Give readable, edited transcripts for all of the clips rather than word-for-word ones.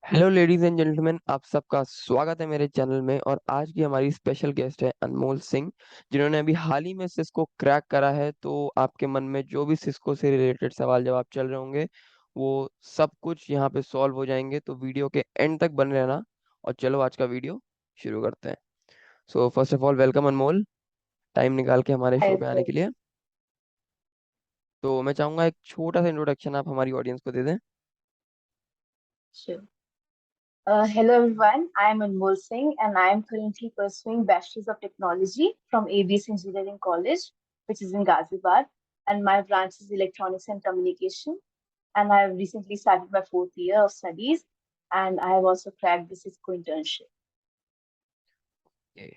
Hello ladies and gentleman, आप सबका स्वागत है मेरे चैनल में। और आज की हमारी स्पेशल गेस्ट है अनमोल सिंह, जिन्होंने अभी हाल ही में सिस्को क्रैक करा है। तो आपके मन में जो भी सिस्को से रिलेटेड सवाल जवाब चल रहे होंगे, वो सब कुछ यहाँ पे सॉल्व हो जाएंगे। तो वीडियो के एंड तक बने रहना। और चलो आज का वीडियो शुरू करते हैं। So first of all welcome Anmol, time निकाल के हमारे शो हाय पे आने सर। के लिए। तो मैं चाहूंगा एक छोटा सा इंट्रोडक्शन आप हमारी ऑडियंस को दे दें। Sure. Hello everyone, I am Anmol Singh and I am currently pursuing Bachelor's of Technology from ABS Engineering College, which is in Ghaziabad, and my branch is Electronics and Communication. And I have recently started my fourth year of studies, and I have also cracked the Cisco internship. Okay.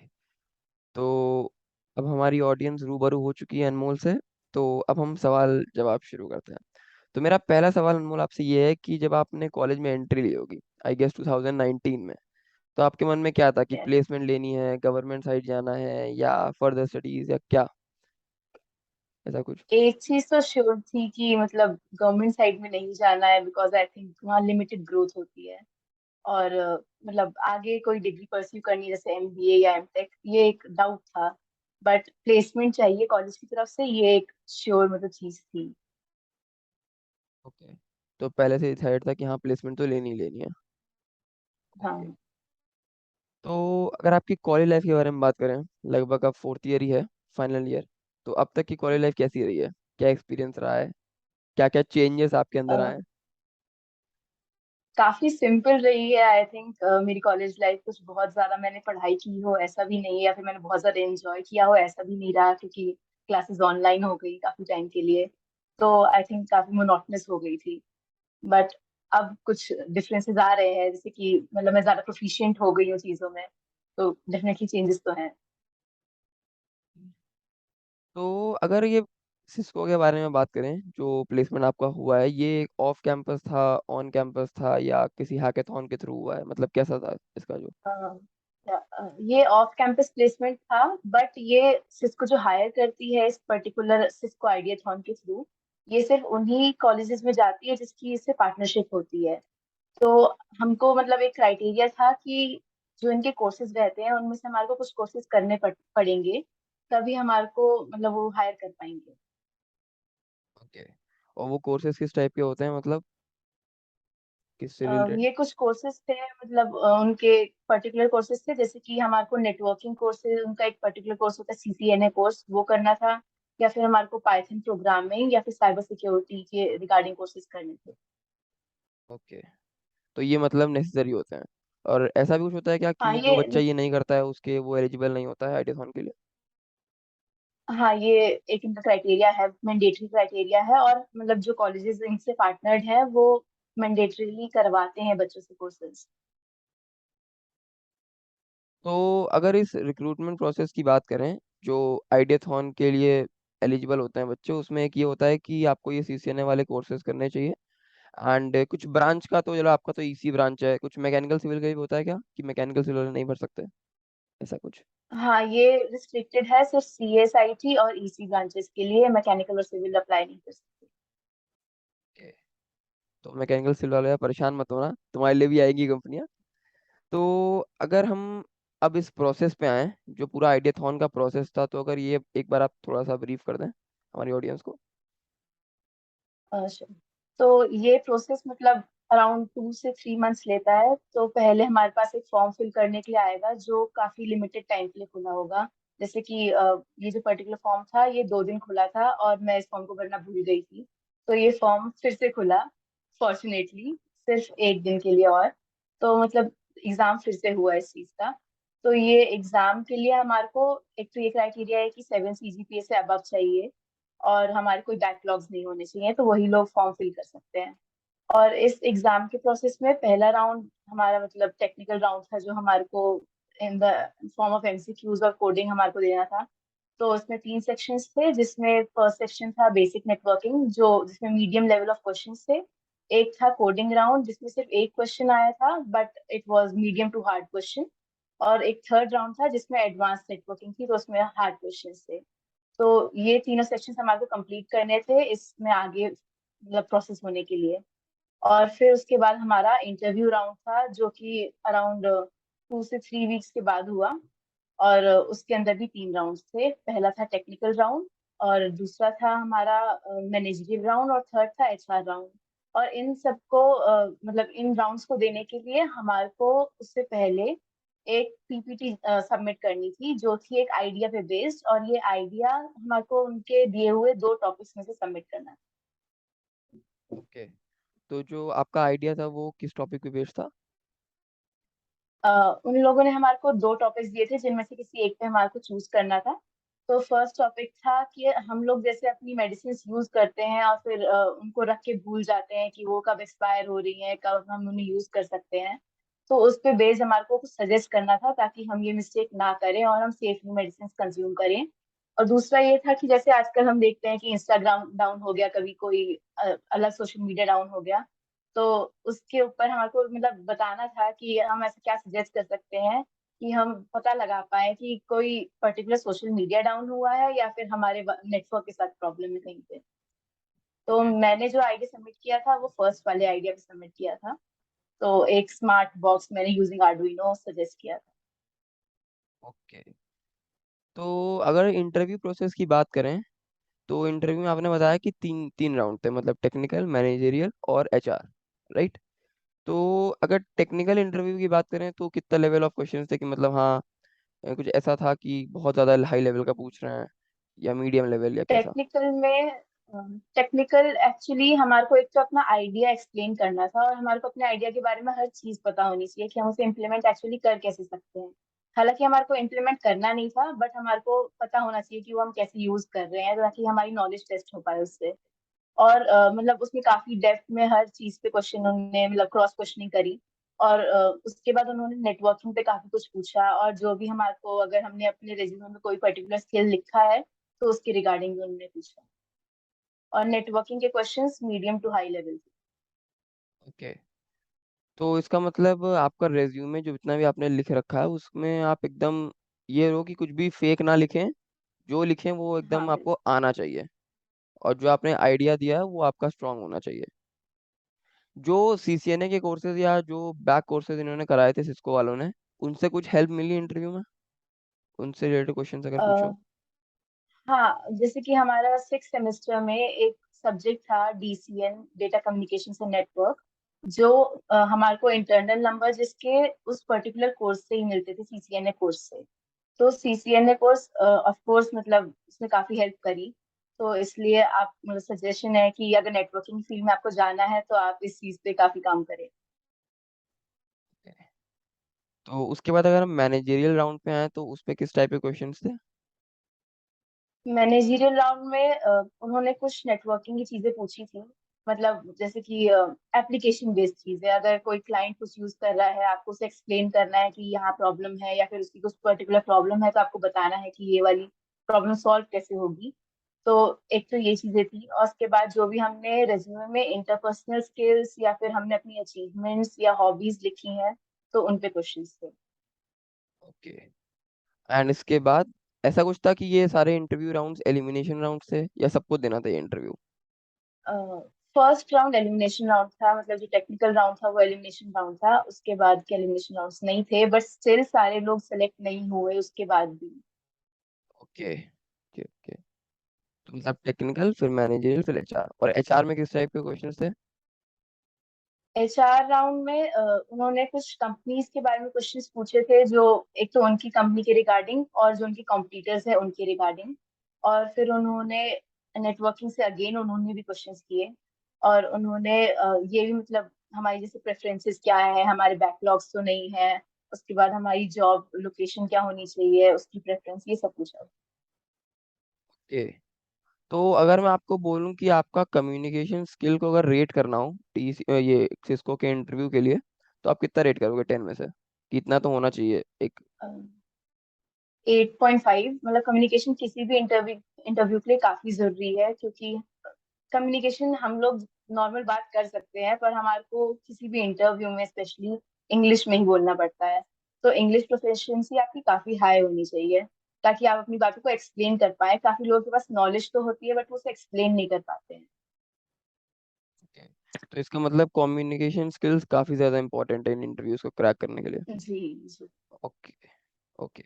तो अब हमारी audience रूबरू हो चुकी है अनमोल से। तो अब हम सवाल जवाब शुरू करते हैं। तो मेरा पहला सवाल अनमोल आपसे ये है कि जब आपने कॉलेज में एंट्री ली होगी, आई गेस 2019 में, तो आपके मन में क्या था कि Yes. प्लेसमेंट लेनी है, गवर्नमेंट साइड जाना है, या फर्दर स्टडीज, या क्या, ऐसा कुछ? एक चीज तो श्योर थी कि मतलब गवर्नमेंट साइड में नहीं जाना है, बिकॉज आई थिंक वहाँ लिमिटेड ग्रोथ होती है। और मतलब आगे कोई डिग्री परस्यू करनी जैसे एमबीए या एमटेक, ये एक डाउट था। बट प्लेसमेंट चाहिए कॉलेज की तरफ से, ये एक श्योर मतलब चीज थी। ओके। तो पहले से डिसाइड था कि हाँ प्लेसमेंट तो लेनी ही लेनी है। ओके। हाँ। तो अगर आपकी कॉलेज लाइफ के बारे में बात करें, लगभग अब फोर्थ ईयर ही है, फाइनल ईयर। तो अब तक की कॉलेज लाइफ कैसी रही है? क्या एक्सपीरियंस रहा है? क्या क्या चेंजेस आपके अंदर आए अ, हैं? काफी सिंपल रही है आई थिंक। मेरी कॉलेज लाइफ कुछ बहुत ज्यादा मैंने पढ़ाई की हो ऐसा भी नहीं है, या फिर मैंने बहुत ज्यादा एंजॉय किया हो ऐसा भी नहीं रहा, क्योंकि क्लासेस ऑनलाइन हो गई काफी टाइम के लिए। तो आई थिंक काफी मोनोटोनस हो गई थी। बट अब कुछ डिफरेंसेस आ रहे हैं, जैसे कि मतलब मैं ज्यादा प्रोफिशिएंट हो गई हूँ चीजों में। तो डेफिनेटली चेंजेस तो हैं। तो अगर ये सिस्को के बारे में बात करें, जो प्लेसमेंट आपका हुआ है, ये ऑफ कैंपस था, ऑन कैंपस था, या किसी हैकेथॉन के थ्रू हुआ है? मतलब कैसा था इसका जो? अ, ये ऑफ कैंपस प्लेसमेंट था। बट ये सिस्को जो हायर करती है इस पर्टिकुलर सिस्को आइडियाथॉन के थ्रू, ये सिर्फ उन्हीं कॉलेजेस में जाती है जिसकी इससे पार्टनरशिप होती है। तो हमको मतलब एक क्राइटेरिया था कि जो इनके कोर्सेज रहते हैं उनमें से हमारे को कुछ कोर्सेज करने पड़ेंगे, तभी हमारे को मतलब वो हायर कर पाएंगे। ओके। और वो कोर्सेज किस टाइप के होते हैं, मतलब किससे रिलेटेड? ये कुछ कोर्सेज थे, मतलब उनके पर्टिकुलर कोर्सेज थे, जैसे कि हमारे को नेटवर्किंग कोर्सेज, उनका एक पर्टिकुलर कोर्स होता है सीसीएनए कोर्स, वो करना था। या फिर हमारे को पाइथन प्रोग्रामिंग या फिर साइबर सिक्योरिटी के रिगार्डिंग कोर्सेज करने थे। ओके। तो ये मतलब नेसेसरी होते हैं। और ऐसा भी कुछ होता है क्या हाँ कि जो ये बच्चा ये नहीं करता है उसके वो एलिजिबल नहीं होता है आईटीएसऑन के लिए? हाँ ये एक इनका क्राइटेरिया है, मैंडेटरी क्राइटेरिया है। और मतलब जो कॉलेजेस इनसे पार्टनर्ड है वो मैंडेटरीली करवाते हैं बच्चों से कोर्सेज। तो अगर इस रिक्रूटमेंट प्रोसेस की बात करें, जो आईडियाथॉन के लिए एलिजिबल होते हैं बच्चे, उसमें एक ये होता है कि आपको ये सीसीएनए वाले कोर्सेज करने चाहिए। एंड कुछ ब्रांच का तो, चलो आपका तो ईसी ब्रांच है, कुछ मैकेनिकल सिविल का भी होता है क्या कि मैकेनिकल सिविल वाले नहीं भर सकते, ऐसा कुछ? हाँ ये रिस्ट्रिक्टेड है सिर्फ सीएसआईटी और ईसी ब्रांचेस के लिए, मैकेनिकल और सिविल अप्लाई नहीं कर सकते। Okay. तो मैकेनिकल सिविल वाले परेशान मत होना, तुम्हारे लिए भी आएंगी कंपनियां। तो अगर हम अब इस प्रोसेस पे आए, जो पूरा आइडियाथॉन का प्रोसेस था, तो अगर ये एक बार आप थोड़ा सा ब्रीफ कर दें हमारी ऑडियंस को। अच्छा। तो ये प्रोसेस मतलब अराउंड 2 से 3 मंथ्स लेता है। तो पहले हमारे पास एक फॉर्म फिल करने के लिए आएगा जो काफी लिमिटेड टाइम के लिए खुला होगा। जैसे कि ये जो पर्टिकुलर फॉर्म था ये 2 दिन खुला था और मैं इस फॉर्म को भरना भूल गई थी। तो ये फॉर्म फिर से खुला, फॉर्चुनेटली सिर्फ एक दिन के लिए। और तो मतलब एग्जाम फिर से हुआ इस चीज का। तो ये एग्जाम के लिए हमारे को एक तो ये क्राइटेरिया है कि 7 सीजीपीए से अबव चाहिए, और हमारे कोई बैकलॉग्स नहीं होने चाहिए, तो वही लोग फॉर्म फिल कर सकते हैं। और इस एग्जाम के प्रोसेस में पहला राउंड हमारा मतलब टेक्निकल राउंड था, जो हमारे को in the form of MCQs और कोडिंग हमारे को देना था। तो उसमें 3 सेक्शंस थे, जिसमें फर्स्ट सेक्शन था बेसिक नेटवर्किंग, जो जिसमें मीडियम लेवल ऑफ क्वेश्चंस थे। एक था कोडिंग राउंड जिसमें सिर्फ एक क्वेश्चन आया था, but it was medium to hard question. और एक थर्ड राउंड था जिसमें एडवांस नेटवर्किंग थी, तो उसमें हार्ड क्वेश्चंस थे। तो ये तीनों सेक्शंस हमारे को कंप्लीट करने थे इसमें आगे मतलब प्रोसेस होने के लिए। और फिर उसके बाद हमारा इंटरव्यू राउंड था जो कि अराउंड 2 से 3 वीक्स के बाद हुआ। और उसके अंदर भी 3 राउंड थे। पहला था टेक्निकल राउंड, और दूसरा था हमारा मैनेजरियल राउंड, और थर्ड था एचआर राउंड। और इन सबको मतलब इन राउंड्स को देने के लिए हमारे को उससे पहले एक पीपीटी सबमिट करनी थी जो थी एक आइडिया पे बेस्ड, और ये आइडिया हमारे को उनके दिए हुए 2 टॉपिक्स में से सबमिट करना था। ओके। तो जो आपका आइडिया था वो किस टॉपिक पे बेस्ड था? उन लोगों ने हमारे को 2 टॉपिक्स दिए थे जिनमें से किसी एक पे हमारे को चूज करना था। तो फर्स्ट टॉपिक था कि हम लोग जैसे अपनी मेडिसिन यूज करते हैं और फिर उनको रख के भूल जाते हैं कि वो कब एक्सपायर हो रही हैं, कब हम उन्हें यूज कर सकते हैं। तो उस पे बेस्ड हमारे को कुछ सजेस्ट करना था ताकि हम ये मिस्टेक ना करें और हम सेफली मेडिसिन कंज्यूम करें। और दूसरा ये था कि जैसे आजकल हम देखते हैं कि इंस्टाग्राम डाउन हो गया, कभी कोई अलग सोशल मीडिया डाउन हो गया। तो उसके ऊपर हमारे को मतलब बताना था कि हम ऐसा क्या सजेस्ट कर सकते हैं कि हम पता लगा पाए कि कोई पर्टिकुलर सोशल मीडिया डाउन हुआ है या फिर हमारे नेटवर्क के साथ प्रॉब्लम है कहीं पे। तो मैंने जो आइडिया सबमिट किया था वो फर्स्ट वाले आइडिया पे सबमिट किया था। तो एक स्मार्ट बॉक्स मैंने यूजिंग आर्डुइनो सजेस्ट किया था। ओके। तो अगर इंटरव्यू प्रोसेस की बात करें, तो इंटरव्यू में आपने बताया कि तीन तीन राउंड थे, मतलब टेक्निकल, मैनेजरियल और एचआर, राइट? तो अगर टेक्निकल इंटरव्यू की बात करें तो कितना लेवल ऑफ क्वेश्चन थे, कि मतलब हाँ, कुछ ऐसा था कि बहुत ज़्यादा हाई लेवल का पूछ रहे हैं, या मीडियम लेवल, या कैसा? टेक्निकल में टेक्निकल एक्चुअली हमारे को एक तो अपना आइडिया एक्सप्लेन करना था, और हमारे को अपने आइडिया के बारे में हर चीज पता होनी चाहिए कि हम उसे इम्प्लीमेंट एक्चुअली कर कैसे सकते हैं। हालांकि हमारे को इम्प्लीमेंट करना नहीं था, बट हमारे को पता होना चाहिए कि वो हम कैसे यूज कर रहे हैं ताकि हमारी नॉलेज टेस्ट हो पाए उससे। और मतलब उसमें काफी डेप्थ में हर चीज पे क्वेश्चन उन्होंने मतलब क्रॉस क्वेश्चनिंग करी। और उसके बाद उन्होंने नेटवर्किंग पे काफी कुछ पूछा, और जो भी हमारे को अगर हमने अपने रेज्यूमे में कोई पर्टिकुलर स्किल लिखा है तो उसके रिगार्डिंग भी उन्होंने पूछा। और नेटवर्किंग के questions medium to high level थे। ओके। तो इसका मतलब आपका रेज्यूमे जो जितना भी आपने लिख रखा है उसमें आप एकदम ये रहो कि कुछ भी फेक ना लिखें, जो लिखें वो हाँ एकदम बिल्कुल। आपको आना चाहिए, और जो आपने आइडिया दिया है वो आपका स्ट्रांग होना चाहिए। जो सीसीएनए के कोर्सेज या जो बैक कोर्सेज इन्होंने कराए थे सिस्को वालों ने, उनसे कुछ हेल्प मिली इंटरव्यू में? उनसे रिलेटेड क्वेश्चंस अगर पूछो। हाँ, जैसे कि हमारा 6 सेमेस्टर में एक सब्जेक्ट था DCN, data communication and network, जो हमारे को इंटरनल नंबर जिसके उस पर्टिकुलर कोर्स से ही मिलते थे, सीसीएनए कोर्स से। तो सीसीएनए कोर्स ऑफ कोर्स मतलब उसने काफी हेल्प करी। तो इसलिए आप मतलब सजेशन है कि अगर नेटवर्किंग फील्ड में आपको जाना है तो आप इस चीज पे काफी काम करें। तो उसके बाद अगर हम मैनेजरियल राउंड पे आए तो उसमें किस टाइप के क्वेश्चंस थे? मैनेजरियल राउंड में उन्होंने कुछ नेटवर्किंग की चीजें पूछी थी। मतलब जैसे कि एप्लीकेशन बेस्ड चीजें, अगर कोई क्लाइंट कुछ यूज कर रहा है, आपको उसे एक्सप्लेन करना है कि यहाँ प्रॉब्लम है या फिर उसकी कुछ पर्टिकुलर प्रॉब्लम है, तो आपको बताना है कि ये वाली प्रॉब्लम सॉल्व कैसे होगी। तो एक तो ये चीजें थी, और उसके बाद जो भी हमने रेज्यूमे में इंटरपर्सनल स्किल्स या फिर हमने अपनी अचीवमेंट्स या हॉबीज लिखी हैं, तो उन पे क्वेश्चंस थे। ओके। एंड इसके बाद ऐसा कुछ था कि ये सारे इंटरव्यू राउंड्स एलिमिनेशन राउंड्स थे, या सबको देना था ये interview? First round elimination round था, मतलब जो टेक्निकल राउंड था वो एलिमिनेशन राउंड था। उसके बाद के एलिमिनेशन राउंड्स नहीं थे, बट स्टिल सारे लोग सेलेक्ट नहीं हुए उसके बाद भी। Okay okay okay. तो मतलब टेक्निकल, फिर मैनेजरियल, फिर एचआर, और एचआर में किस टाइप के क्वेश्चंस थे? एचआर राउंड में उन्होंने कुछ कंपनीज के बारे में क्वेश्चंस पूछे थे, जो एक तो उनकी कंपनी के रिगार्डिंग और जो उनकी कॉम्पिटिटर्स है उनके रिगार्डिंग। और फिर उन्होंने नेटवर्किंग से अगेन उन्होंने भी क्वेश्चंस किए। और उन्होंने ये भी मतलब हमारी जैसे प्रेफरेंसेस क्या है, हमारे बैकलॉग्स तो नहीं है, उसके बाद हमारी जॉब लोकेशन क्या होनी चाहिए, उसकी प्रेफरेंस, ये सब पूछा। ओके। तो अगर मैं आपको बोलूं कि आपका कम्युनिकेशन स्किल को अगर रेट करना हो ये सिस्को के इंटरव्यू के लिए, तो आप कितना रेट करोगे 10 में से? कितना तो होना चाहिए एक। 8.5, मतलब कम्युनिकेशन किसी भी इंटरव्यू इंटरव्यू के लिए काफी जरूरी है, क्योंकि कम्युनिकेशन हम लोग नॉर्मल बात कर सकते हैं, पर हमारे को किसी भी इंटरव्यू में स्पेशली इंग्लिश में ही बोलना पड़ता है। तो इंग्लिश प्रोफिशिएंसी आपकी काफी हाई होनी चाहिए ताकि आप अपनी बातों को एक्सप्लेन कर पाए। काफी लोगों के पास नॉलेज तो होती है बट वो उसे एक्सप्लेन नहीं कर पाते हैं। तो इसका मतलब कम्युनिकेशन स्किल्स काफी ज्यादा इंपॉर्टेंट है इन इंटरव्यूज को क्रैक करने के लिए। जी जी। ओके। ओके।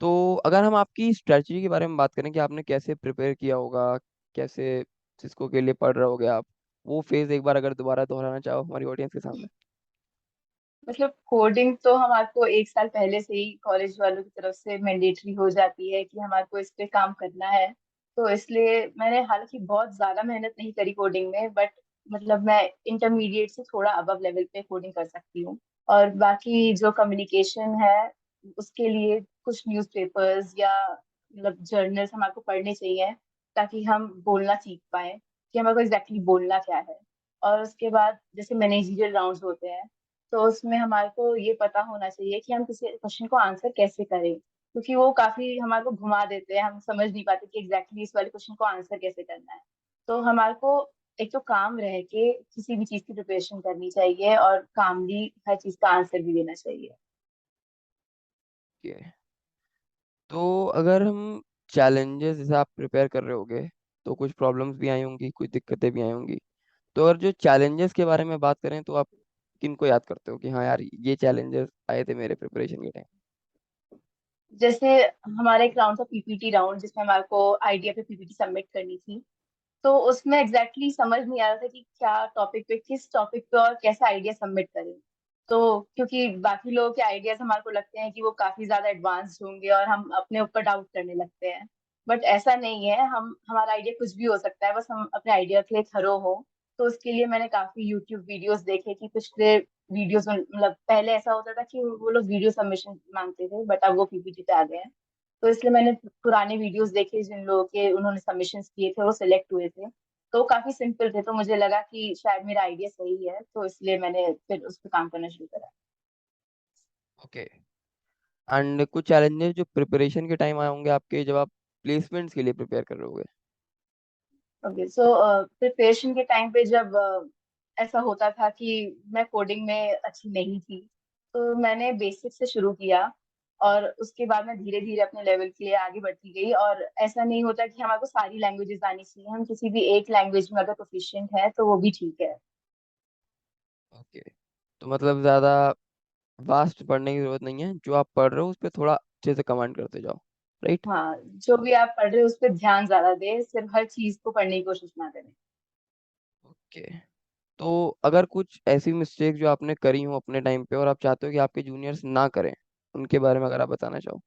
तो अगर हम आपकी स्ट्रेटजी के बारे में बात करें कि आपने कैसे प्रिपेयर किया होगा, कैसे सिस्को के लिए पढ़ रहे होगे आप, वो फेज एक बार अगर दोबारा दोहराना चाहो हमारी ऑडियंस के सामने। मतलब कोडिंग तो हमारे को एक साल पहले से ही कॉलेज वालों की तरफ से मैंडेटरी हो जाती है कि हमारे को इस पे काम करना है। तो इसलिए मैंने हालांकि बहुत ज्यादा मेहनत नहीं करी कोडिंग में, बट मतलब मैं इंटरमीडिएट से थोड़ा अबव लेवल पे कोडिंग कर सकती हूँ। और बाकी जो कम्युनिकेशन है उसके लिए कुछ न्यूज़पेपर्स या मतलब जर्नल्स हमारे को पढ़ने चाहिए, ताकि हम बोलना सीख पाए कि हमारे को एग्जैक्टली बोलना क्या है। और उसके बाद जैसे मैनेजरियल राउंड्स होते हैं, तो उसमें हमारे को ये पता होना चाहिए कि हम किसी क्वेश्चन को आंसर कैसे करें, क्योंकि वो काफी हमारे को घुमा देते हैं, हम समझ नहीं पाते कि एग्जैक्टली इस वाले क्वेश्चन को आंसर कैसे करना है। तो हमारे को एक तो काम रह के किसी भी चीज की प्रिपरेशन करनी चाहिए और कामली हर चीज का आंसर भी देना चाहिए। ये तो अगर हम चैलेंजेस जैसे आप प्रिपेयर कर रहे होगे, तो कुछ प्रॉब्लम्स भी आई होंगी, कुछ दिक्कतें भी आई होंगी। तो अगर जो चैलेंजेस के बारे में बात करें तो आप किन को याद करते हो कि हाँ यार ये चैलेंजेस आए थे मेरे प्रिपरेशन के टाइम। जैसे हमारा एक राउंड था पीपीटी राउंड, जिसमें हमारे को आइडिया पे पीपीटी सबमिट करनी थी। तो उसमें एग्जैक्टली समझ नहीं आ रहा था कि क्या टॉपिक पे, किस टॉपिक पे और कैसा आइडिया सबमिट करें। तो क्योंकि बाकी लोगों के आइडियाज हमारे को लगते हैं कि वो काफी ज्यादा एडवांस्ड होंगे और हम अपने ऊपर डाउट करने लगते हैं। बट ऐसा नहीं है, हम हमारा आइडिया कुछ भी हो सकता है, बस हम अपने आइडिया के लिए खरो हो। तो उसके लिए मैंने काफी यूट्यूब वीडियोस देखे कि पिछले वीडियोस में मतलब पहले ऐसा होता था कि वो लोग वीडियो सबमिशन मांगते थे, बट अब वो पीपीटी पे आ गए हैं। तो इसलिए मैंने पुराने वीडियोस देखे जिन लोगों के उन्होंने सबमिशंस किए थे, वो सिलेक्ट हुए थे। तो काफी सिंपल थे, तो मुझे लगा कि शायद मेरा आइडिया सही है, तो इसलिए मैंने फिर उस पर काम करना शुरू करा। ओके। एंड कुछ चैलेंजेस जो प्रिपरेशन के टाइम आए होंगे आपके, जब आप प्लेसमेंट्स के लिए प्रिपेयर कर रहे होगे। ओके, सो प्रिपरेशन के टाइम पे जब ऐसा होता था कि मैं कोडिंग में अच्छी नहीं थी, तो मैंने बेसिक से शुरू किया। और उसके बाद मैं धीरे धीरे अपने लेवल के लिए आगे बढ़ती गई। और ऐसा नहीं होता कि हमारे को सारी लैंग्वेजेस आनी चाहिए, हम किसी भी एक लैंग्वेज में अगर प्रोफिशिएंट है तो वो भी ठीक है। ओके। तो मतलब ज़्यादा वास्ट पढ़ने की जरूरत नहीं है, जो आप पढ़ रहे हो उस पर थोड़ा अच्छे से कमांड करते जाओ। राइट। हाँ, जो भी आप पढ़ रहे हो उस पर ध्यान ज्यादा दे, सिर्फ हर चीज को पढ़ने की कोशिश ना करें। ओके। तो अगर कुछ ऐसी मिस्टेक जो आपने करी हो अपने टाइम पे और आप चाहते हो कि आपके जूनियर्स ना करें, उनके बारे में अगर आप बताना चाहो।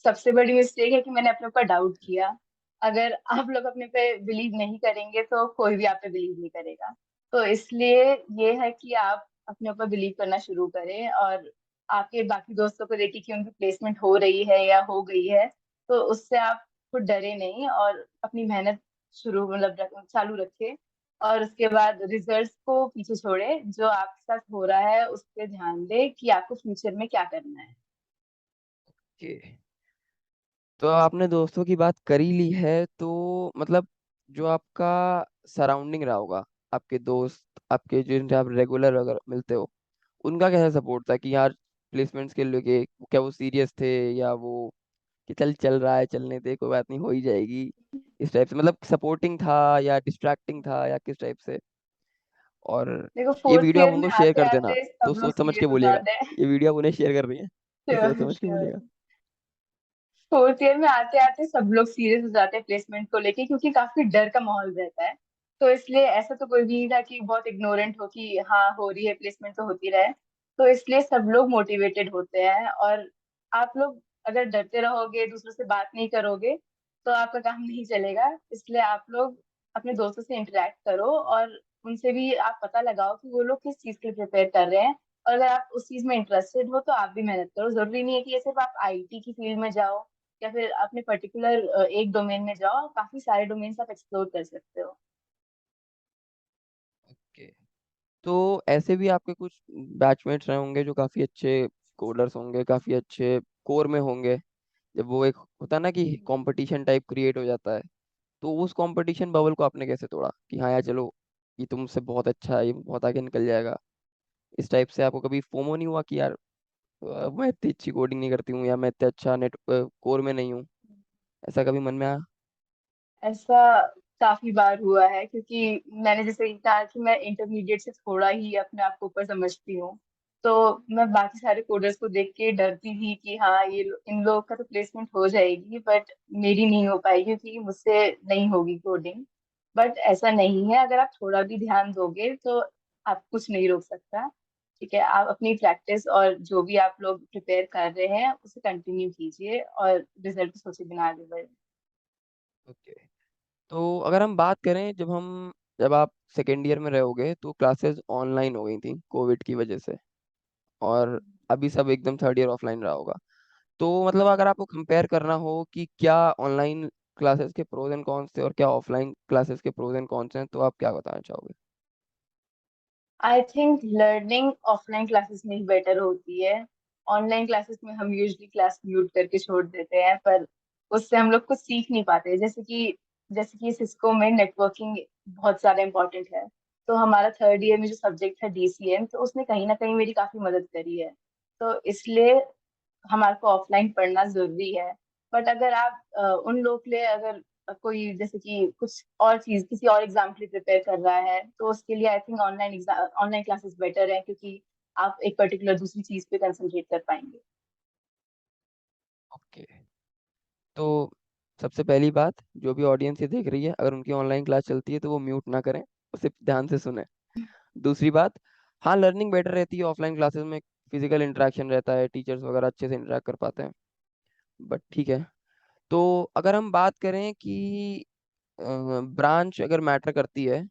सबसे बड़ी मिस्टेक है कि मैंने अपने ऊपर डाउट किया। अगर आप लोग अपने पे बिलीव नहीं करेंगे तो कोई भी आप पे बिलीव नहीं करेगा। तो इसलिए ये है कि आप अपने ऊपर बिलीव करना शुरू करें, और आपके बाकी दोस्तों को देखिए कि उनकी प्लेसमेंट हो रही है या हो गई है, तो उससे आप खुद डरे नहीं और अपनी मेहनत शुरू मतलब चालू रखें। और उसके बाद रिजल्ट्स को पीछे छोड़े, जो आपके साथ हो रहा है उस पर ध्यान दे कि आपको फ्यूचर में क्या करना है। ओके। तो आपने दोस्तों की बात कर ही ली है, तो मतलब जो आपका सराउंडिंग रहा होगा, आपके दोस्त, आपके जिनसे आप रेगुलर अगर मिलते हो, उनका कैसा सपोर्ट था कि यार प्लेसमेंट्स के लिए क्या वो सीरियस थे, या वो कि चल चल रहा है चलने दे कोई बात नहीं हो ही जाएगी, इस टाइप से, मतलब सपोर्टिंग था या डिस्ट्रैक्टिंग था या किस टाइप से। और देखो, ये फोर्थ वीडियो आप ईयर उनको में शेयर आते कर देना, आते तो सब लोग सोच समझ के सीरियस हो बोलिएगा। जाते हैं। ये वीडियो आप उन्हें शेयर कर रही हैं, तो सोच श्योर समझ के श्योर। बोलिएगा। फोर्थ ईयर में आते आते सब लोग सीरियस हो जाते हैं प्लेसमेंट को लेके, क्योंकि काफी डर का माहौल रहता है। तो इसलिए ऐसा तो कोई भी नहीं था कि बहुत इग्नोरेंट हो कि हाँ हो रही है प्लेसमेंट तो होती रहे। तो इसलिए सब लोग मोटिवेटेड होते हैं। और आप लोग अगर डरते रहोगे, दूसरों से बात नहीं करोगे, तो आपका काम नहीं चलेगा। इसलिए आप लोग अपने दोस्तों से इंटरेक्ट करो और उनसे भी आप पता लगाओ कि वो लोग किस चीज के लिए प्रिपेयर कर रहे हैं। और अगर आप उस चीज में इंटरेस्टेड हो तो आप भी मेहनत करो। जरूरी नहीं है कि ये सिर्फ आप आईटी की फील्ड में जाओ या फिर अपने पर्टिकुलर एक डोमेन में जाओ, काफी सारे डोमेन्स आप एक्सप्लोर कर सकते हो। ओके। तो ऐसे भी आपके कुछ बैचमेट्स रहे होंगे जो काफी अच्छे कोडर्स होंगे, काफी अच्छे कोर में होंगे। जब वो एक होता है ना कि कंपटीशन टाइप क्रिएट हो जाता है, तो उस कंपटीशन बबल को आपने कैसे तोड़ा कि हाँ यार चलो, ये तुमसे बहुत अच्छा है, ये बहुत आगे निकल जाएगा। इस टाइप से आपको कभी फोमो नहीं हुआ कि यार मैं इतनी अच्छी कोडिंग नहीं करती हूँ, या मैं इतना अच्छा नेट कोर में नहीं हूँ, ऐसा कभी मन में आया? ऐसा काफी बार हुआ है, क्योंकि मैंने जैसे कि कहा कि मैं इंटरमीडिएट से थोड़ा ही अपने आप को ऊपर समझती हूँ। तो मैं बाकी सारे कोडर्स को देख के डरती थी कि हाँ इन लोगों का तो प्लेसमेंट हो जाएगी, बट मेरी नहीं हो पाएगी क्योंकि मुझसे नहीं होगी कोडिंग। बट ऐसा नहीं है, अगर आप थोड़ा भी ध्यान दोगे तो आप कुछ नहीं रोक सकता। ठीक है, आप अपनी प्रैक्टिस और जो भी आप लोग प्रिपेयर कर रहे हैं उसे कंटिन्यू कीजिए और रिजल्ट को सोचे बिना आगे बढ़िए। ओके। तो अगर हम बात करें, जब आप सेकेंड ईयर में रहोगे तो क्लासेस ऑनलाइन हो गई थी कोविड की वजह से, और अभी सब एकदम थर्ड ईयर ऑफलाइन रहा होगा। तो मतलब अगर आपको कंपेयर करना हो कि क्या ऑनलाइन क्लासेस के प्रोज एंड कॉन्स थे और क्या ऑफलाइन क्लासेस के प्रोज एंड कॉन्स हैं, तो आप क्या बताना चाहोगे? I think learning offline classes में ही बेटर होती है। ऑनलाइन क्लासेस में हम यूजली क्लास म्यूट करके छोड़ देते हैं, पर उससे हम लोग कुछ सीख नहीं पाते। जैसे कि सिस्को में नेटवर्किंग बहुत ज्यादा इम्पोर्टेंट है। तो हमारा थर्ड ईयर में जो सब्जेक्ट था डीसीएम, तो उसने कहीं ना कहीं मेरी काफी मदद करी है। तो इसलिए हमारे को ऑफलाइन पढ़ना जरूरी है। बट अगर आप उन लोग के लिए, अगर कोई जैसे कि कुछ और चीज किसी और एग्जाम के लिए प्रिपेयर कर रहा है, तो उसके लिए I think online classes better है, क्योंकि आप एक पर्टिकुलर दूसरी चीज पे कंसंट्रेट कर पाएंगे। ओके। तो सबसे पहली बात, जो भी ऑडियंस ये देख रही है, अगर उनकी ऑनलाइन क्लास चलती है तो वो म्यूट ना करें, उसे ध्यान से सुने। दूसरी बात, हाँ लर्निंग बेटर रहती है ऑफलाइन क्लासेस में, फिजिकल इंटरेक्शन रहता है, टीचर्स वगैरह अच्छे से इंटरेक्ट कर पाते हैं। बट ठीक है। तो अगर हम बात करें कि ब्रांच अगर मैटर करती है,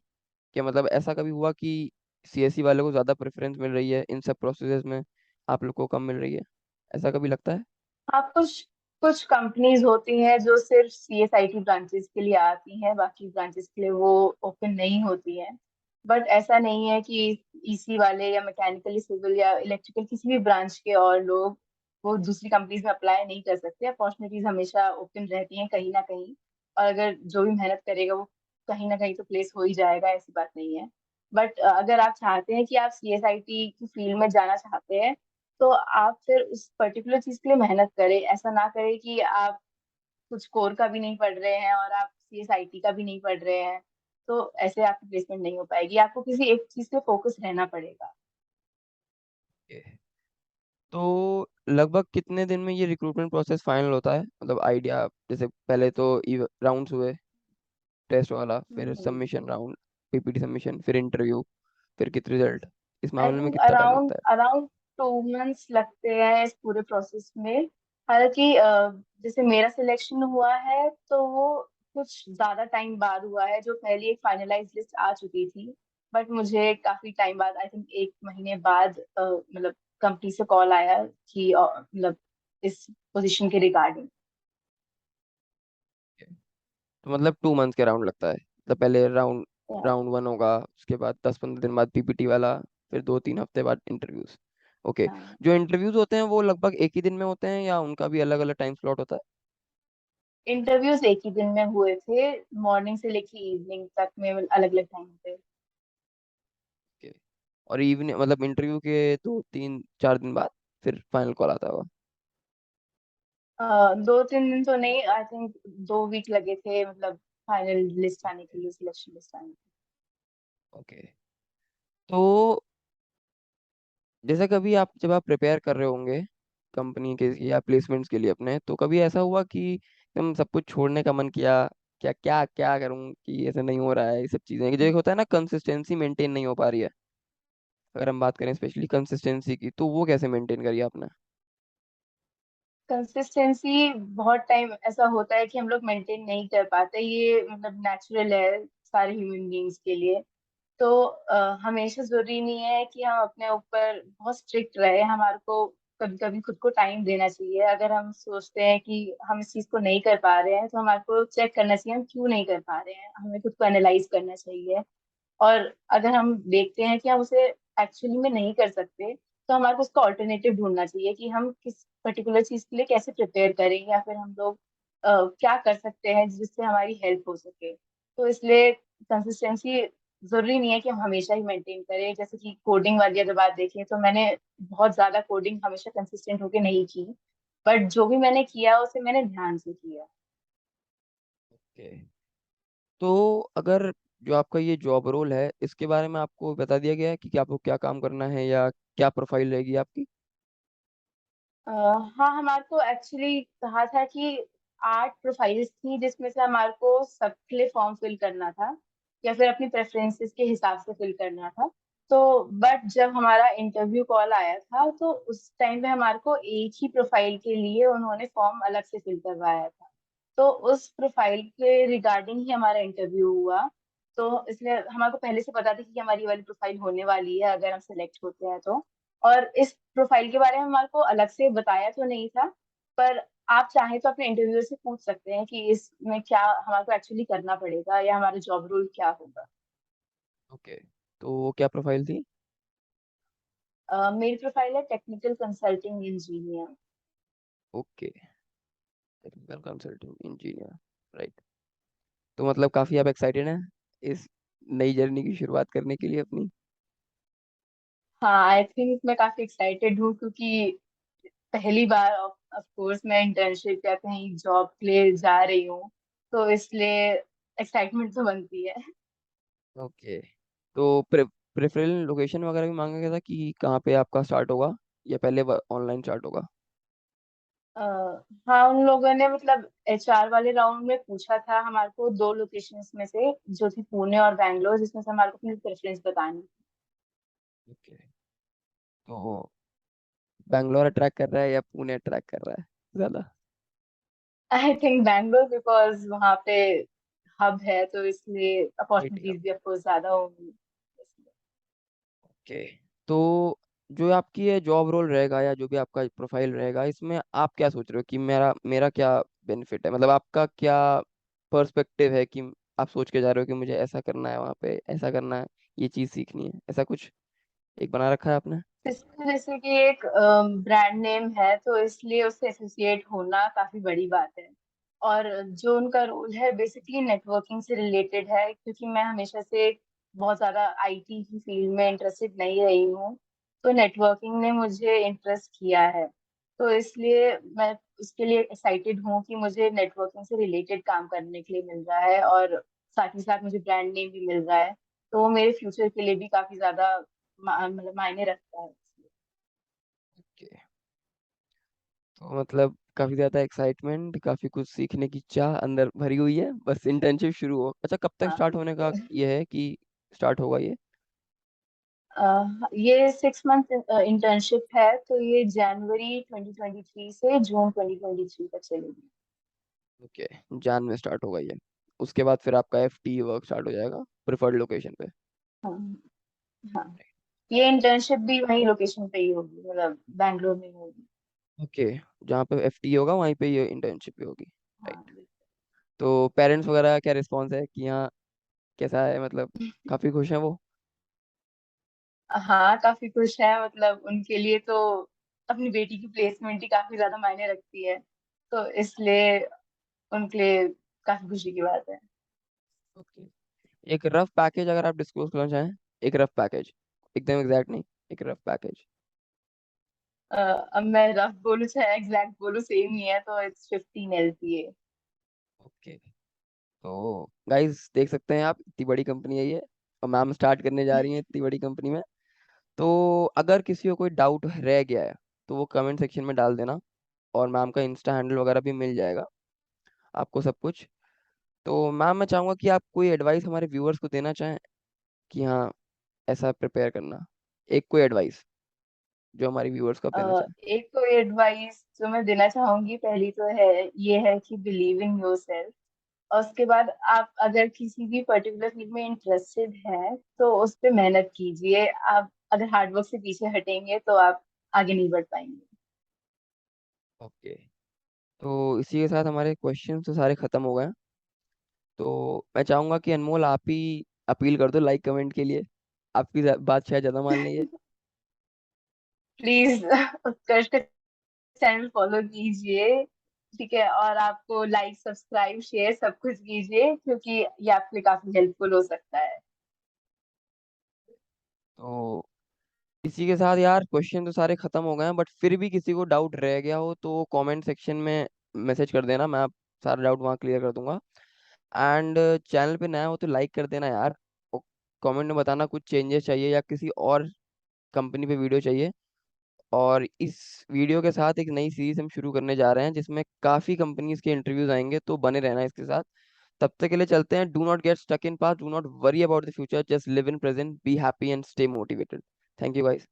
कि मतलब ऐसा कभी हुआ कि सीएससी वालों को ज़्यादा प्रेफरेंस मिल रही है इन सब प्रोसेसेस में, आप लोग को कम मिल रही है, ऐसा कभी लगता है? हाँ, कुछ कुछ कंपनीज होती हैं जो सिर्फ सीएसआईटी ब्रांचेस के लिए आती हैं, बाकी ब्रांचेस के लिए वो ओपन नहीं होती हैं। बट ऐसा नहीं है कि ईसी वाले या मैकेनिकल सिविल या इलेक्ट्रिकल किसी भी ब्रांच के और लोग वो दूसरी कंपनीज में अप्लाई नहीं कर सकते। अपॉर्चुनिटीज हमेशा ओपन रहती हैं कहीं ना कहीं, और अगर जो भी मेहनत करेगा वो कहीं ना कहीं तो प्लेस हो ही जाएगा, ऐसी बात नहीं है। बट अगर आप चाहते हैं कि आप सीएसआईटी की फील्ड में जाना चाहते हैं, तो आप फिर उस पर्टिकुलर चीज के लिए मेहनत करें। ऐसा ना करें कि आप कुछ कोर का भी नहीं पढ़ रहे हैं और आप सीएसआईटी का भी नहीं पढ़ रहे हैं। तो ऐसे आपकी प्लेसमेंट नहीं हो पाएगी, आपको किसी एक चीज पे फोकस रहना पड़ेगा। Okay. तो लगभग कितने दिन में ये रिक्रूटमेंट प्रोसेस फाइनल होता है, मतलब आइडिया? जैसे पहले तो राउंड्स हुए, टेस्ट वाला, फिर सबमिशन राउंड, पीपीटी सबमिशन, फिर इंटरव्यू, फिर कित रिजल्ट, इस आई मामले में थिंक कितना टाइम अराउंड लगता है? अराउंड 2 मंथ्स लगते हैं इस पूरे प्रोसेस में। हालांकि जैसे मेरा सिलेक्शन हुआ है तो वो कुछ ज्यादा टाइम बाद हुआ है, जो पहले एक फाइनलाइज लिस्ट आ चुकी थी। बट मुझे काफी टाइम बाद, आई थिंक 1 महीने बाद, मतलब कंपनी से कॉल आया कि मतलब इस पोजीशन के रिगार्डिंग। तो मतलब 2 मंथ्स के राउंड लगता है, मतलब पहले राउंड राउंड वन होगा, उसके बाद 10-15 दिन बाद पीपीटी वाला, फिर 2-3 हफ्ते बाद इंटरव्यूज। ओके। जो इंटरव्यूज होते हैं वो लगभग एक ही दिन में होते हैं या उनका भी अलग अलग टाइम स्लॉट होता है? इंटरव्यूज एक ही दिन में हुए थे, मॉर्निंग से लेके इवनिंग तक में, अलग अलग टाइम पे। ओके। और इवनिंग मतलब इंटरव्यू के 2-3-4 दिन बाद फिर फाइनल कॉल आता होगा? 2-3 दिन तो नहीं, आई थिंक 2 वीक लगे थे, मतलब फाइनल लिस्ट आने के लिए, सिलेक्शन लिस्ट आने के ओके। तो जैसे कभी आप जब आप प्रिपेयर कर रहे होंगे कंपनी के या प्लेसमेंट्स के लिए अपने, तो कभी ऐसा हुआ कि एकदम सब कुछ छोड़ने का मन किया, क्या क्या क्या करूं कि ऐसे नहीं हो रहा है, ये सब चीजें कि जो एक होता है ना, कंसिस्टेंसी मेंटेन नहीं हो पा रही है। अगर हम बात करें स्पेशली कंसिस्टेंसी की, तो वो कैसे मेंटेन करिए आपने? कंसिस्टेंसी बहुत टाइम ऐसा होता है कि हम लोग मेंटेन नहीं कर पाते, ये मतलब नेचुरल है सारे ह्यूमन बींग्स के लिए। तो हमेशा जरूरी नहीं है कि हम अपने ऊपर बहुत स्ट्रिक्ट रहे, हमारे को कभी कभी खुद को टाइम देना चाहिए। अगर हम सोचते हैं कि हम इस चीज को नहीं कर पा रहे हैं, तो हमारे को चेक करना चाहिए हम क्यों नहीं कर पा रहे हैं, हमें खुद को एनालाइज करना चाहिए। और अगर हम देखते हैं कि हम उसे एक्चुअली में नहीं कर सकते, तो हमारे को उसका ऑल्टरनेटिव ढूंढना चाहिए कि हम किस पर्टिकुलर चीज के लिए कैसे प्रिपेयर करें, या फिर हम लोग क्या कर सकते हैं जिससे हमारी हेल्प हो सके। तो इसलिए कंसिस्टेंसी जरूरी नहीं है कि हम हमेशा ही मेंटेन करें। जैसे कि कोडिंग वाली अगर बात देखें, तो मैंने बहुत ज्यादा कोडिंग हमेशा कंसिस्टेंट होके नहीं की, बट जो भी मैंने किया उसे मैंने ध्यान से किया। ओके। तो अगर जो आपका ये जॉब रोल है इसके बारे में आपको बता दिया गया है कि आपको क्या काम करना है या क्या प्रोफाइल रहेगी आपकी? अ, हाँ, हमारे को एक्चुअली कहा था कि 8 प्रोफाइल्स थी जिसमें से हमारे को सबके लिए फॉर्म फिल करना था या फिर अपनी प्रेफरेंसेस के हिसाब से फिल करना था। तो बट जब हमारा इंटरव्यू कॉल आया था तो उस टाइम पे हमारे को एक ही प्रोफाइल के लिए उन्होंने फॉर्म अलग से फिल करवाया था। तो उस प्रोफाइल के रिगार्डिंग ही हमारा इंटरव्यू हुआ। तो इसलिए हमारे को पहले से पता था कि हमारी ये वाली प्रोफाइल होने वाली है अगर हम सेलेक्ट होते हैं तो। और इस प्रोफाइल के बारे में हमारे को अलग से बताया तो नहीं था, पर आप चाहें तो अपने इंटरव्यूअर से पूछ सकते हैं कि इसमें क्या हमारे को एक्चुअली करना पड़ेगा या हमारा जॉब रोल क्या होगा। ओके। तो वो क्या प्रोफाइल थी? मेरी प्रोफाइल है technical consulting engineer. Okay. Technical consulting engineer. Right. तो मतलब काफी आप एक्साइटेड हैं इस नई जर्नी की शुरुआत करने के लिए अपनी? हाँ, आई थिंक मैं काफी एक्साइटेड हूँ क्योंकि पहली बार ऑफ कोर्स मैं इंटर्नशिप या कहीं जॉब के लिए जा रही हूँ, तो इसलिए एक्साइटमेंट तो बनती है। ओके। तो प्रेफरल लोकेशन वगैरह भी मांगा गया था कि कहाँ पे आपका स्टार्ट होगा या पहले ऑनलाइन स्टार्ट होगा? अ, हाँ, उन लोगों ने मतलब एचआर वाले राउंड में पूछा था हमारे को 2 लोकेशंस में से, जो थी पुणे और बैंगलोर, जिसमें से हमारे को अपनी प्रेफरेंस बतानी। ओके। तो बैंगलोर अट्रैक्ट कर रहा है या पुणे अट्रैक्ट कर रहा है ज्यादा? आई थिंक बैंगलोर, बिकॉज वहाँ पे हब है तो इसलिए आईटी हब। अपॉर्चुनिटीज भी अफकोर्स ज्यादा होंगी। ओके। तो जो आपकी ये जॉब रोल रहेगा या जो भी आपका प्रोफाइल रहेगा इसमें आप क्या सोच रहे हो कि मेरा मेरा क्या बेनिफिट है, मतलब आपका क्या पर्सपेक्टिव है कि आप सोच के जा रहे हो कि मुझे ऐसा करना है, वहाँ पे ऐसा करना है, ये चीज़ सीखनी है, ऐसा कुछ एक बना रखा है आपने? सिस्को जैसे कि एक ब्रांड नेम है तो इसलिए उससे एसोसिएट होना काफी बड़ी बात है। और जो उनका रोल है बेसिकली नेटवर्किंग से रिलेटेड है, क्योंकि मैं हमेशा से बहुत ज्यादा आईटी की फील्ड में इंटरेस्टेड नहीं रही हूँ। तो नेटवर्किंग ने मुझे इंटरेस्ट किया है, तो इसलिए मैं उसके लिए एक्साइटेड हूँ कि मुझे नेटवर्किंग से रिलेटेड काम करने के लिए मिल रहा है और साथ ही साथ मुझे ब्रांड नेम भी मिल रहा है। तो वो मेरे फ्यूचर के लिए भी काफी ज्यादा मतलब मायने रखता है। ओके। तो मतलब काफी ज्यादा एक्साइटमेंट, काफी कुछ सीखने की चाह अंदर भरी हुई है, बस इंटर्नशिप शुरू हो। अच्छा, कब तक हाँ, स्टार्ट होने का बिल्कुल। ये है कि स्टार्ट होगा ये? ये 6 मंथ इंटर्नशिप है तो ये जनवरी 2023 से जून 2023 तक चलेगी। ओके। जान में स्टार्ट होगा ये। उसके बाद फिर आपका एफटी वर्क स्टार्ट हो जाएगा प्रिफर्ड लोकेशन पे। हाँ, हाँ, ये इंटर्नशिप भी वही लोकेशन पे ही होगी, मतलब बैंगलोर में ही होगी। ओके। जहाँ पे एफटी होगा वहीं पे ये इंटर्नशिप भी होगी। हाँ, राइट। बिल्कुल। तो पेरेंट्स वगैरह का क्या रिस्पॉन्स है कि यहाँ कैसा है, मतलब काफी खुश हैं वो? हाँ, काफी खुश है, मतलब उनके लिए तो अपनी बेटी की प्लेसमेंट ही काफी ज्यादा मायने रखती है, तो इसलिए उनके लिए काफी खुशी की बात है। ओके। एक रफ पैकेज अगर आप डिस्क्लोज करना चाहें, एक रफ पैकेज, एकदम एग्जैक्ट नहीं, एक रफ पैकेज। अब मैं रफ बोलूँ चाहे एग्जैक्ट बोलूँ सेम ही है, तो इट्स 15 LPA। ओके। तो गाइस देख सकते हैं आप, इतनी बड़ी कंपनी है ये और मैम स्टार्ट करने जा रही है इतनी बड़ी कंपनी में। तो अगर किसी को कोई डाउट रह गया है तो वो कमेंट सेक्शन में डाल देना, और मैम का इंस्टा हैंडल वगैरह भी मिल जाएगा आपको सब कुछ। तो मैम मैं चाहूँगा कि आप कोई एडवाइस हमारे व्यूअर्स को देना चाहें कि हाँ ऐसा प्रिपेयर करना, एक कोई एडवाइस जो हमारे व्यूअर्स को आप देना चाहें। एक तो एडवाइस जो मैं देना चाहूंगी, पहली तो है ये है कि बिलीव इन योर सेल्फ। और उसके बाद आप अगर किसी भी पर्टिकुलर फील्ड में इंटरेस्टेड हैं तो उस पे मेहनत कीजिए। आप अगर हार्डवर्क से पीछे हटेंगे तो आप आगे नहीं बढ़ पाएंगे। ओके। तो इसी के साथ हमारे क्वेश्चन तो सारे खत्म हो गए हैं। तो मैं चाहूंगा कि अनमोल आप ही अपील कर दो लाइक कमेंट के लिए, आपकी बात शायद ज्यादा मान ली है। प्लीज उत्कर्ष का चैनल फॉलो कीजिए, ठीक है, और आपको लाइक सब्सक्राइब शेयर सब कुछ कीजिए क्योंकि ये आपके लिए काफी हेल्पफुल हो सकता है। तो इसी के साथ यार क्वेश्चन तो सारे खत्म हो गए हैं, बट फिर भी किसी को डाउट रह गया हो तो कमेंट सेक्शन में मैसेज कर देना, मैं आप सारा डाउट वहाँ क्लियर कर दूंगा। एंड चैनल पे नया हो तो लाइक कर देना यार। कमेंट में बताना कुछ चेंजेस चाहिए या किसी और कंपनी पे वीडियो चाहिए। और इस वीडियो के साथ एक नई सीरीज हम शुरू करने जा रहे हैं जिसमें काफी कंपनीज के इंटरव्यूज आएंगे, तो बने रहना इसके साथ। तब तक के लिए चलते हैं। Do not get stuck in past, do not worry about the future, just live in present, be happy and stay motivated. Thank you guys.